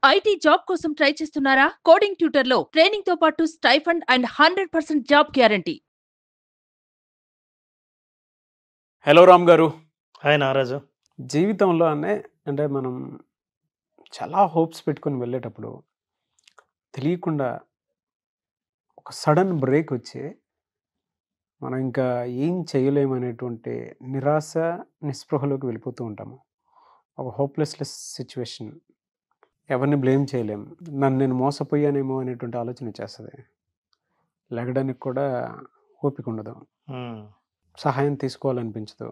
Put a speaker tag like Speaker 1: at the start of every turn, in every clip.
Speaker 1: IT job కోసం try చేస్తున్నారా? Coding ట్యూటర్లో ట్రైనింగ్తో పాటు stipend and 100% job guarantee.
Speaker 2: Hello Ram గారు.
Speaker 3: హాయ్ నారాజు.
Speaker 2: జీవితంలో అంటే మనం చాలా హోప్స్ పెట్టుకొని వెళ్ళేటప్పుడు తెలియకుండా ఒక సడన్ బ్రేక్ వచ్చి మనం ఇంకా ఏం చేయలేమనేటువంటి నిరాశ నిస్పృహలోకి వెళ్ళిపోతూ ఉంటాము. ఒక హోప్లెస్లెస్ సిచ్యువేషన్, ఎవరిని బ్లేమ్ చేయలేము. నన్ను నేను మోసపోయానేమో అనేటువంటి ఆలోచన వచ్చేస్తుంది. లెగడానికి కూడా ఓపిక ఉండదు, సహాయం తీసుకోవాలనిపించదు.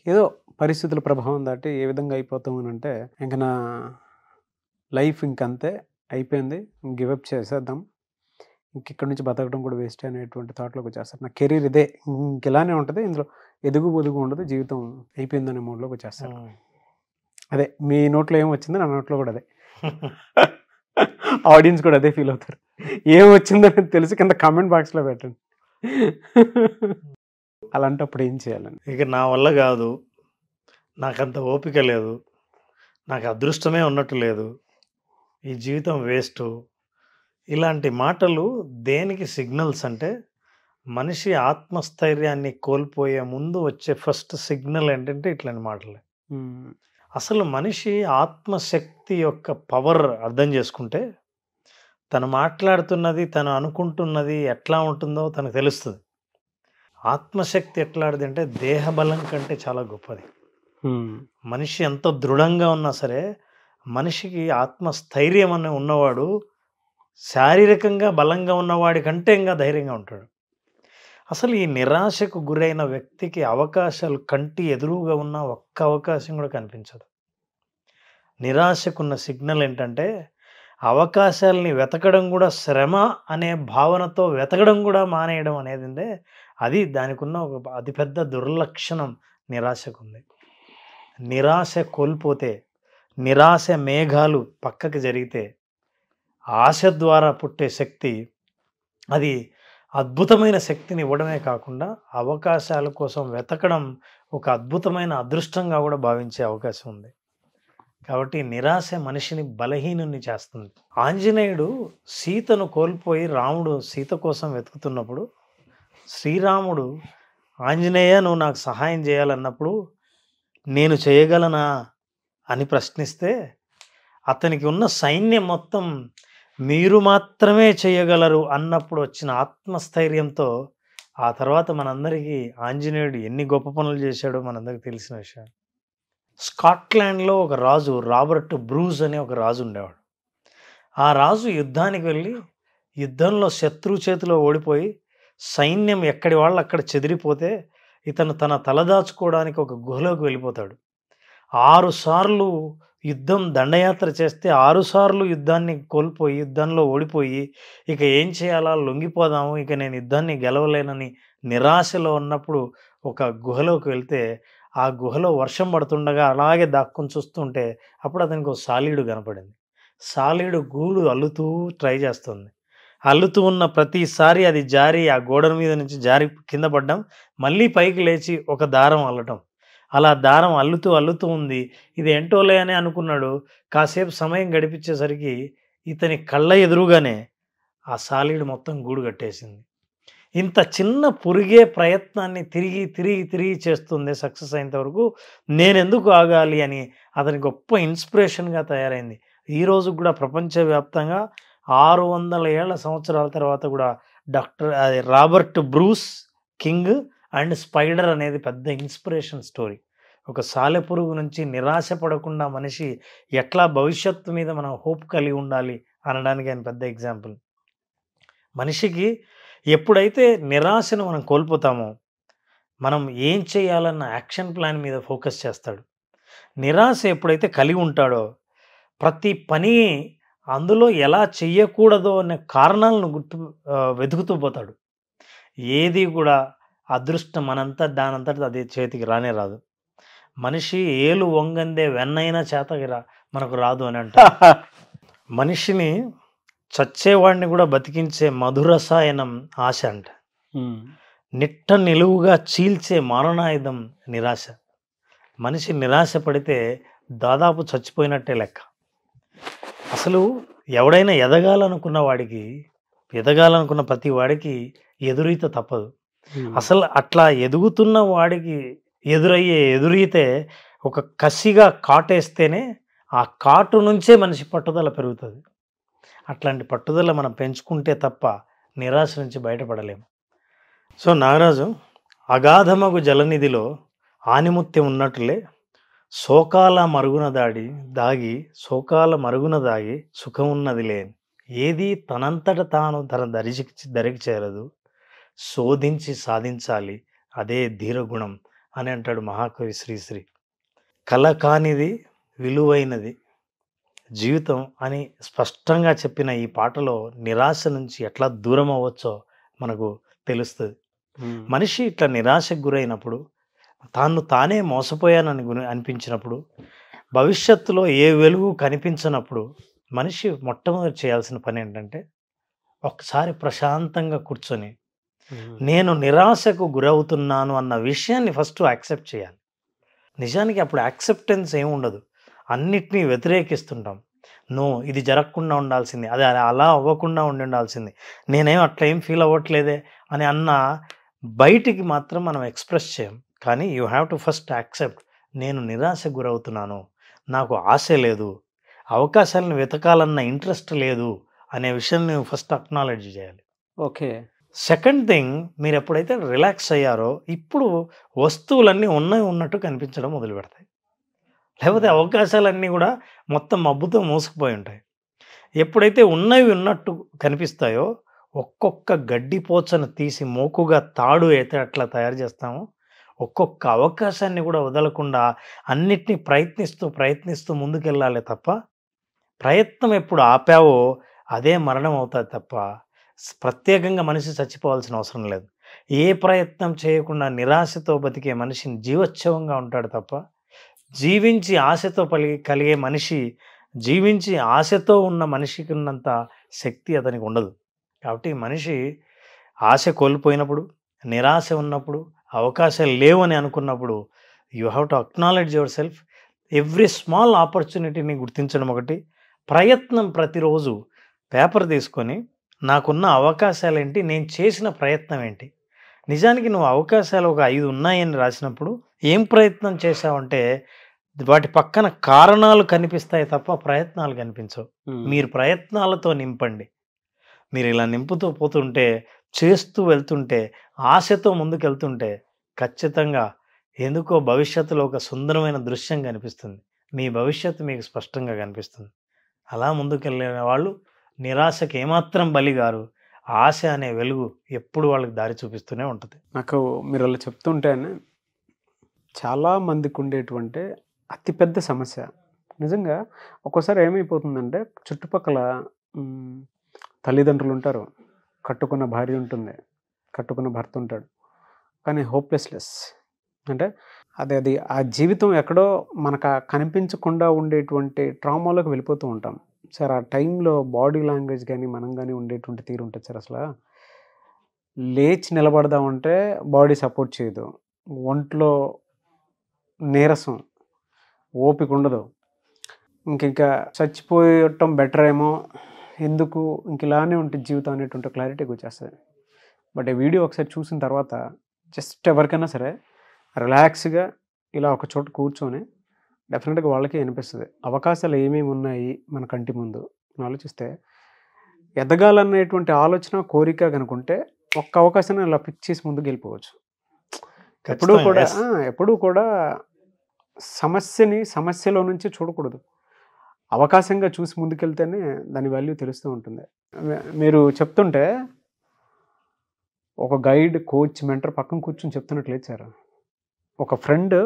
Speaker 2: ఏదో పరిస్థితుల ప్రభావం దాటి ఏ విధంగా అయిపోతాం అని అంటే ఇంకా నా లైఫ్ ఇంకంతే అయిపోయింది, గివప్ చేసేద్దాం, ఇక్కడ నుంచి బతకడం కూడా వేస్ట్ అనేటువంటి థాట్లోకి వచ్చేస్తారు. నా కెరీర్ ఇదే, ఇలానే ఉంటుంది, ఇందులో ఎదుగు పొదుగు ఉండదు, జీవితం అయిపోయిందనే మూడ్లోకి వచ్చేస్తారు. అదే మీ నోట్లో ఏం వచ్చిందో నా నోట్లో కూడా అదే. ఆడియన్స్ కూడా అదే ఫీల్ అవుతారు. ఏం వచ్చిందని తెలిసి కింద కామెంట్ బాక్స్లో పెట్టండి. అలాంటప్పుడు ఏం చేయాలని.
Speaker 3: ఇక నా వల్ల కాదు, నాకంత ఓపిక లేదు, నాకు అదృష్టమే ఉన్నట్టు లేదు, ఈ జీవితం వేస్ట్, ఇలాంటి మాటలు దేనికి సిగ్నల్స్ అంటే మనిషి ఆత్మస్థైర్యాన్ని కోల్పోయే ముందు వచ్చే ఫస్ట్ సిగ్నల్ ఏంటంటే ఇట్లాంటి మాటలే. అసలు మనిషి ఆత్మశక్తి యొక్క పవర్ అర్థం చేసుకుంటే తను మాట్లాడుతున్నది, తను అనుకుంటున్నది ఎట్లా ఉంటుందో తనకు తెలుస్తుంది. ఆత్మశక్తి ఎట్లాంటిది అంటే దేహబలం కంటే చాలా గొప్పది. మనిషి ఎంత దృఢంగా ఉన్నా సరే మనిషికి ఆత్మస్థైర్యం అనే ఉన్నవాడు శారీరకంగా బలంగా ఉన్నవాడి కంటే ఇంకా ధైర్యంగా ఉంటాడు. అసలు ఈ నిరాశకు గురైన వ్యక్తికి అవకాశాలు కంటి ఎదురుగా ఉన్న ఒక్క అవకాశం కూడా కనిపించదు. నిరాశకున్న సిగ్నల్ ఏంటంటే అవకాశాలని వెతకడం కూడా శ్రమ అనే భావనతో వెతకడం కూడా మానేయడం అనేది అది దానికి ఉన్న ఒక అతిపెద్ద దుర్లక్షణం నిరాశకుంది. నిరాశ కోల్పోతే, నిరాశ మేఘాలు పక్కకి జరిగితే ఆశ ద్వారా పుట్టే శక్తి అది అద్భుతమైన శక్తిని ఇవ్వడమే కాకుండా అవకాశాల కోసం వెతకడం ఒక అద్భుతమైన అదృష్టంగా కూడా భావించే అవకాశం ఉంది. కాబట్టి నిరాశ మనిషిని బలహీనుని చేస్తుంది. ఆంజనేయుడు సీతను కోల్పోయి రాముడు సీత కోసం వెతుకుతున్నప్పుడు శ్రీరాముడు ఆంజనేయ నువ్వు నాకు సహాయం చేయాలన్నప్పుడు నేను చేయగలనా అని ప్రశ్నిస్తే అతనికి ఉన్న సైన్యం మొత్తం మీరు మాత్రమే చేయగలరు అన్నప్పుడు వచ్చిన ఆత్మస్థైర్యంతో ఆ తర్వాత మనందరికీ ఆంజనేయుడు ఎన్ని గొప్ప పనులు చేశాడో మనందరికీ తెలిసిన విషయం. స్కాట్లాండ్లో ఒక రాజు రాబర్ట్ బ్రూస్ అనే ఒక రాజు ఉండేవాడు. ఆ రాజు యుద్ధానికి వెళ్ళి యుద్ధంలో శత్రు చేతిలో ఓడిపోయి సైన్యం ఎక్కడి వాళ్ళు అక్కడ చెదిరిపోతే ఇతను తన తలదాచుకోవడానికి ఒక గుహలోకి వెళ్ళిపోతాడు. 6 సార్లు యుద్ధం దండయాత్ర చేస్తే 6 సార్లు యుద్ధాన్ని కోల్పోయి యుద్ధంలో ఓడిపోయి ఇక ఏం చేయాలా, లొంగిపోదాము, ఇక నేను యుద్ధాన్ని గెలవలేనని నిరాశలో ఉన్నప్పుడు ఒక గుహలోకి వెళ్తే ఆ గుహలో వర్షం పడుతుండగా అలాగే దాక్కుని చూస్తుంటే అప్పుడు అతనికి ఒక సాలీడు కనపడింది. సాలీడు గూడు అల్లుతూ ట్రై చేస్తుంది. అల్లుతూ ఉన్న ప్రతిసారి అది జారి ఆ గోడ మీద నుంచి జారి కింద పడ్డం, మళ్ళీ పైకి లేచి ఒక దారం అల్లటం, అలా దారం అల్లుతూ అల్లుతూ ఉంది. ఇది ఏంటోలే అని అనుకున్నాడు. కాసేపు సమయం గడిపించేసరికి ఇతని కళ్ళ ఎదురుగానే ఆ సాలీడు మొత్తం గూడు కట్టేసింది. ఇంత చిన్న పురిగే ప్రయత్నాన్ని తిరిగి తిరిగి తిరిగి చేస్తుంది సక్సెస్ అయినంత వరకు నేనెందుకు ఆగాలి అని అతని గొప్ప ఇన్స్పిరేషన్గా తయారైంది. ఈరోజు కూడా ప్రపంచవ్యాప్తంగా 600 సంవత్సరాల తర్వాత కూడా Robert Bruce king and spider అనేది పెద్ద ఇన్స్పిరేషన్ స్టోరీ. ఒక సాలెపురుగు నుంచి నిరాశ పడకుండా మనిషి ఎట్లా భవిష్యత్తు మీద మనం హోప్ కలిగి ఉండాలి అనడానికి ఆయన పెద్ద ఎగ్జాంపుల్. మనిషికి ఎప్పుడైతే నిరాశను మనం కోల్పోతామో మనం ఏం చేయాలన్న యాక్షన్ ప్లాన్ మీద ఫోకస్ చేస్తాడు. నిరాశ ఎప్పుడైతే కలిగి ఉంటాడో ప్రతి పని అందులో ఎలా చెయ్యకూడదో అనే కారణాలను వెతుకుతూ పోతాడు. ఏది కూడా అదృష్టం దానంతట అదే చేతికి రానే రాదు. మనిషి ఏలు వంగందే వెన్నైనా చేతకి మనకు రాదు అని అంట. మనిషిని చచ్చేవాడిని కూడా బతికించే మధురసాయనం ఆశ అంట. నిట్ట నిలువుగా చీల్చే మారణాయుధం నిరాశ. మనిషి నిరాశ పడితే దాదాపు చచ్చిపోయినట్టే లెక్క. అసలు ఎవడైనా ఎదగాలనుకున్న ప్రతి వాడికి ఎదురీత తప్పదు. అసలు అట్లా ఎదుగుతున్న వాడికి ఎదురయ్యే ఎదురీతే ఒక కసిగా కాటేస్తేనే ఆ కాటు నుంచే మనిషి పట్టుదల పెరుగుతుంది. అట్లాంటి పట్టుదల మనం పెంచుకుంటే తప్ప నిరాశ నుంచి బయటపడలేము. సో నాగరాజు, అగాధమగు జలనిధిలో ఆనిముత్యం ఉన్నట్లే శోకాల మరుగున దాగి సుఖమున్నది లేని, ఏది తనంతట తాను తన దరికి చేరదు, శోధించి సాధించాలి అదే ధీరగుణం అని అంటాడు మహాకవి శ్రీశ్రీ. కల కానిది విలువైనది జీవితం అని స్పష్టంగా చెప్పిన ఈ పాటలో నిరాశ నుంచి ఎట్లా దూరం అవ్వచ్చో మనకు తెలుస్తుంది. మనిషి ఇట్లా నిరాశకు గురైనప్పుడు, తానే మోసపోయానని అనిపించినప్పుడు, భవిష్యత్తులో ఏ వెలుగు కనిపించినప్పుడు మనిషి మొట్టమొదటి చేయాల్సిన పని ఏంటంటే ఒకసారి ప్రశాంతంగా కూర్చొని నేను నిరాశకు గురవుతున్నాను అన్న విషయాన్ని ఫస్ట్ యాక్సెప్ట్ చేయాలి. నిజానికి అప్పుడు యాక్సెప్టెన్స్ ఏమి ఉండదు, అన్నిటినీ వ్యతిరేకిస్తుంటాం. ఇది జరగకుండా ఉండాల్సింది, అది అలా అవ్వకుండా ఉండాల్సింది, నేనేం అట్లా ఏం ఫీల్ అవ్వట్లేదే అని అన్న బయటికి మాత్రం మనం ఎక్స్ప్రెస్ చేయం. కానీ you have to first accept, నేను నిరాశకు గురవుతున్నాను, నాకు ఆశ లేదు, అవకాశాలను వెతకాలన్న ఇంట్రెస్ట్ లేదు అనే విషయాన్ని నువ్వు ఫస్ట్ అక్నాలెడ్జ్ చేయాలి.
Speaker 2: ఓకే.
Speaker 3: సెకండ్ థింగ్, మీరు ఎప్పుడైతే రిలాక్స్ అయ్యారో ఇప్పుడు వస్తువులన్నీ ఉన్నట్టు కనిపించడం మొదలు పెడతాయి. లేకపోతే అవకాశాలన్నీ కూడా మొత్తం మబ్బుతో మూసుకుపోయి ఉంటాయి. ఎప్పుడైతే ఉన్నట్టు కనిపిస్తాయో ఒక్కొక్క గడ్డిపోచను తీసి మోకుగా తాడు అయితే అట్లా తయారు చేస్తామో, ఒక్కొక్క అవకాశాన్ని కూడా వదలకుండా అన్నిటినీ ప్రయత్నిస్తూ ముందుకెళ్ళాలి తప్ప, ప్రయత్నం ఎప్పుడు ఆపావో అదే మరణం అవుతుంది తప్ప ప్రత్యేకంగా మనిషి చచ్చిపోవాల్సిన అవసరం లేదు. ఏ ప్రయత్నం చేయకుండా నిరాశతో బతికే మనిషిని జీవోత్సవంగా ఉంటాడు తప్ప, జీవించి ఆశతో ఉన్న మనిషికి ఉన్నంత శక్తి అతనికి ఉండదు. కాబట్టి మనిషి ఆశ కోల్పోయినప్పుడు, నిరాశ ఉన్నప్పుడు, అవకాశాలు లేవని అనుకున్నప్పుడు you have to acknowledge yourself. Every small ఆపర్చునిటీని గుర్తించడం ఒకటి, ప్రయత్నం ప్రతిరోజు పేపర్ తీసుకొని నాకున్న అవకాశాలు ఏంటి, నేను చేసిన ప్రయత్నం ఏంటి. నిజానికి నువ్వు అవకాశాలు ఒక 5 ఉన్నాయని రాసినప్పుడు ఏం ప్రయత్నం చేశావంటే వాటి పక్కన కారణాలు కనిపిస్తాయి తప్ప ప్రయత్నాలు కనిపించవు. మీరు ప్రయత్నాలతో నింపండి. మీరు ఇలా నింపుతూ పోతుంటే, చేస్తూ వెళ్తుంటే, ఆశతో ముందుకెళ్తుంటే ఖచ్చితంగా ఎందుకో భవిష్యత్తులో ఒక సుందరమైన దృశ్యం కనిపిస్తుంది. మీ భవిష్యత్తు మీకు స్పష్టంగా కనిపిస్తుంది. అలా ముందుకెళ్ళిన వాళ్ళు నిరాశకి ఏమాత్రం బలిగారు. ఆశ అనే వెలుగు ఎప్పుడు వాళ్ళకి దారి చూపిస్తూనే ఉంటుంది.
Speaker 2: నాకు మీరు అలా చెప్తుంటేనే చాలా మందికి ఉండేటువంటి అతిపెద్ద సమస్య నిజంగా ఒక్కోసారి ఏమైపోతుందంటే, చుట్టుపక్కల తల్లిదండ్రులు ఉంటారు, కట్టుకున్న భార్య ఉంటుంది, కట్టుకున్న భర్త ఉంటాడు, కానీ హోప్లెస్నెస్ అంటే అది ఆ జీవితం ఎక్కడో మనకు కనిపించకుండా ఉండేటువంటి ట్రామాలోకి వెళ్ళిపోతూ ఉంటాం సార్. ఆ టైంలో బాడీ లాంగ్వేజ్ కానీ మనం కానీ ఉండేటువంటి తీరు ఉంటుంది సార్. అసలు లేచి నిలబడదామంటే బాడీ సపోర్ట్ చేయదు, ఒంట్లో నీరసం, ఓపిక ఉండదు, ఇంకా చచ్చిపోయటం బెటర్ ఏమో, ఎందుకు ఇలానే ఉంటుంది జీవితం అనేటువంటి క్లారిటీకి వచ్చేస్తుంది. బట్ ఈ వీడియో ఒకసారి చూసిన తర్వాత జస్ట్ ఎవరికైనా సరే రిలాక్స్గా ఇలా ఒక చోట కూర్చొని డెఫినెట్గా వాళ్ళకి అనిపిస్తుంది అవకాశాలు ఏమేమి ఉన్నాయి మన కంటి ముందు ఆలోచిస్తే. ఎదగాలనేటువంటి ఆలోచన, కోరిక కనుకుంటే ఒక్క అవకాశాన్ని ఇలా పిక్ చేసి ముందుకు వెళ్ళిపోవచ్చు. ఎప్పుడూ కూడా సమస్యలో నుంచి చూడకూడదు, అవకాశంగా చూసి ముందుకెళ్తేనే దాని వాల్యూ తెలుస్తూ ఉంటుంది. మీరు చెప్తుంటే ఒక గైడ్, కోచ్, మెంటర్ పక్కన కూర్చొని చెప్తున్నట్లేదు సార్. ఒక ఫ్రెండ్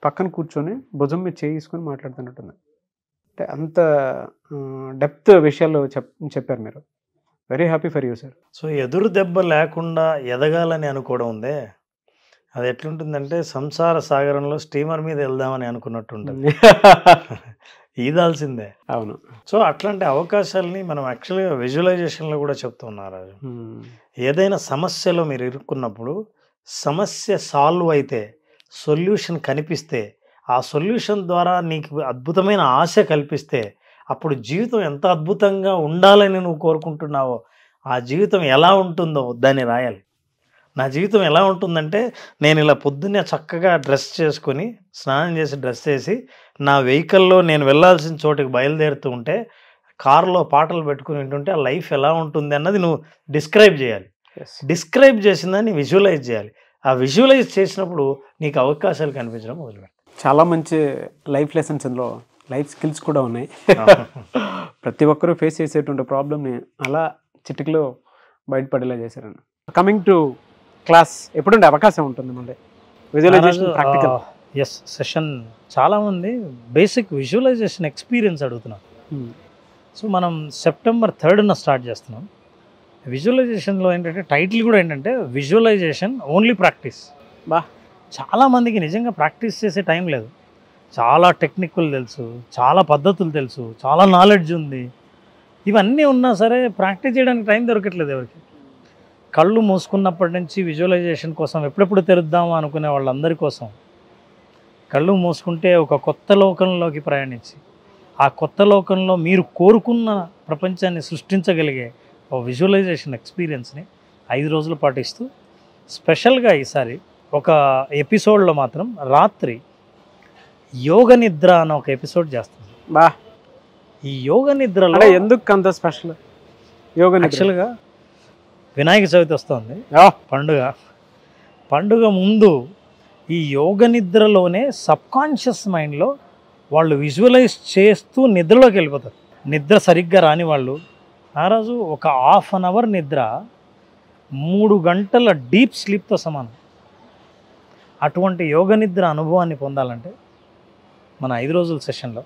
Speaker 2: పక్కన కూర్చొని భుజం మీద చేసుకొని మాట్లాడుతున్నట్టుంది. అంటే అంత డెప్త్ విషయాలు చెప్పారు మీరు. Very happy for you sir.
Speaker 3: So ఎదురు దెబ్బ లేకుండా ఎదగాలని అనుకోవడం ఉందే, అది ఎట్లుంటుందంటే సంసార సాగరంలో స్టీమర్ మీద వెళ్దామని అనుకున్నట్టు ఉంటుంది. ఈదాల్సిందే.
Speaker 2: అవును.
Speaker 3: సో అట్లాంటి అవకాశాలని మనం యాక్చువల్గా విజువలైజేషన్లో కూడా చెప్తున్నారు. ఏదైనా సమస్యలో మీరు ఇరుక్కున్నప్పుడు సమస్య సాల్వ్ అయితే, సొల్యూషన్ కనిపిస్తే, ఆ సొల్యూషన్ ద్వారా నీకు అద్భుతమైన ఆశ కల్పిస్తే అప్పుడు జీవితం ఎంత అద్భుతంగా ఉండాలని నువ్వు కోరుకుంటున్నావో ఆ జీవితం ఎలా ఉంటుందో దాన్ని రాయాలి. నా జీవితం ఎలా ఉంటుందంటే నేను ఇలా పొద్దున్నే చక్కగా డ్రెస్ చేసుకొని స్నానం చేసి డ్రెస్ చేసి నా వెహికల్లో నేను వెళ్ళాల్సిన చోటికి బయలుదేరుతూ ఉంటే కారులో పాటలు పెట్టుకుని వింటుంటే ఆ లైఫ్ ఎలా ఉంటుంది అన్నది నువ్వు డిస్క్రైబ్ చేయాలి. డిస్క్రైబ్ చేసిందని విజువలైజ్ చేయాలి. ఆ విజువలైజ్ చేసినప్పుడు నీకు అవకాశాలు కనిపించడం మొదలుపెడతాయి.
Speaker 2: చాలా మంచి లైఫ్ లెసన్స్ ఇందులో, లైఫ్ స్కిల్స్ కూడా ఉన్నాయి. ప్రతి ఒక్కరూ ఫేస్ చేసేటువంటి ప్రాబ్లమ్ని అలా చిటికలో బయటపడేలా చేశారన్న. కమింగ్ టు క్లాస్ ఎప్పుడుండే అవకాశం ఉంటుంది మళ్ళీ విజువలైజేషన్ ప్రాక్టికల్?
Speaker 3: ఎస్, సెషన్ చాలామంది బేసిక్ విజువలైజేషన్ ఎక్స్పీరియన్స్ అడుగుతున్నారు. సో మనం సెప్టెంబర్ 3న స్టార్ట్ చేస్తున్నాం. విజువలైజేషన్లో ఏంటంటే టైటిల్ కూడా ఏంటంటే విజువలైజేషన్ ఓన్లీ ప్రాక్టీస్. చాలామందికి నిజంగా ప్రాక్టీస్ చేసే టైం లేదు. చాలా టెక్నిక్లు తెలుసు, చాలా పద్ధతులు తెలుసు, చాలా నాలెడ్జ్ ఉంది. ఇవన్నీ ఉన్నా సరే ప్రాక్టీస్ చేయడానికి టైం దొరకట్లేదు ఎవరికి. కళ్ళు మూసుకున్నప్పటి నుంచి విజువలైజేషన్ కోసం ఎప్పుడెప్పుడు తెరుద్దామా అనుకునే వాళ్ళందరి కోసం కళ్ళు మూసుకుంటే ఒక కొత్త లోకంలోకి ప్రయాణించి ఆ కొత్త లోకంలో మీరు కోరుకున్న ప్రపంచాన్ని సృష్టించగలిగే ఒక విజువలైజేషన్ ఎక్స్పీరియన్స్ని 5 రోజులు పాటిస్తూ స్పెషల్గా ఈసారి ఒక ఎపిసోడ్లో మాత్రం రాత్రి యోగ నిద్ర అన్న ఒక ఎపిసోడ్ చేస్తుంది. ఈ యోగ నిద్రలో
Speaker 2: ఎందుకు అంత స్పెషల్? యోగ
Speaker 3: యాక్చువల్గా వినాయక చవితి వస్తుంది, పండుగ ముందు ఈ యోగ నిద్రలోనే సబ్కాన్షియస్ మైండ్లో వాళ్ళు విజువలైజ్ చేస్తూ నిద్రలోకి వెళ్ళిపోతారు. నిద్ర సరిగ్గా రాని వాళ్ళు ఆ రోజు ఒక ½ అన్ అవర్ నిద్ర 3 గంటల డీప్ స్లీప్తో సమానం. అటువంటి యోగ నిద్ర అనుభవాన్ని పొందాలంటే మన 5 రోజుల సెషన్లో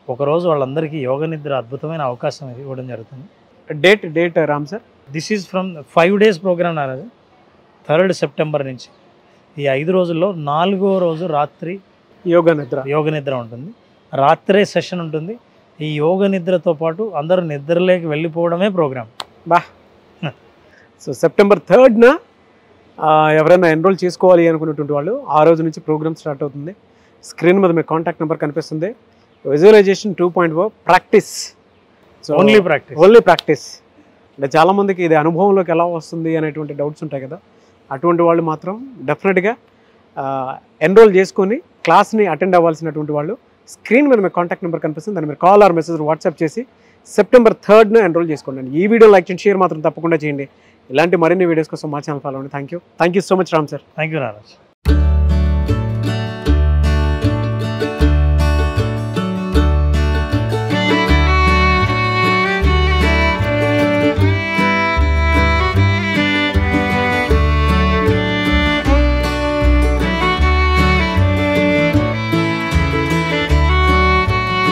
Speaker 3: ఒకరోజు వాళ్ళందరికీ యోగ నిద్ర అద్భుతమైన అవకాశం ఇవ్వడం జరుగుతుంది.
Speaker 2: డేట్ Ram sir?
Speaker 3: This is from 5 days programme Naraju. 3rd September నుంచి ఈ 5 రోజుల్లో 4వ రోజు రాత్రి యోగ నిద్ర ఉంటుంది. రాత్రే సెషన్ ఉంటుంది. ఈ యోగ నిద్రతో పాటు అందరూ నిద్రలోకి వెళ్ళిపోవడమే ప్రోగ్రామ్.
Speaker 2: సో September 3న ఎవరైనా ఎన్రోల్ చేసుకోవాలి అనుకున్నటువంటి వాళ్ళు ఆ రోజు నుంచి ప్రోగ్రామ్ స్టార్ట్ అవుతుంది. స్క్రీన్ మీద మీ కాంటాక్ట్ నెంబర్ కనిపిస్తుంది. Visualisation 2.0 practice,
Speaker 3: only
Speaker 2: practice. అంటే చాలామందికి ఇది అనుభవంలోకి ఎలా వస్తుంది అనేటువంటి డౌట్స్ ఉంటాయి కదా, అటువంటి వాళ్ళు మాత్రం డెఫినెట్గా ఎన్రోల్ చేసుకొని క్లాస్ని అటెండ్ అవ్వాల్సినటువంటి వాళ్ళు స్క్రీన్ మీద మీ కాంటాక్ట్ నెంబర్ కనిపిస్తుంది. దాన్ని మీరు కాల్ ఆర్ మెసేజ్ వాట్సాప్ చేసి September 3న ఎన్రోల్ చేసుకోండి. ఈ వీడియో లైక్ చేయండి, షేర్ మాత్రం తప్పకుండా చేయండి. ఇలాంటి మరిన్ని వీడియోస్ కోసం మా ఛానల్ ఫాలో అవ్వండి. Thank you so much Ram sir.
Speaker 3: Thank you Naraj.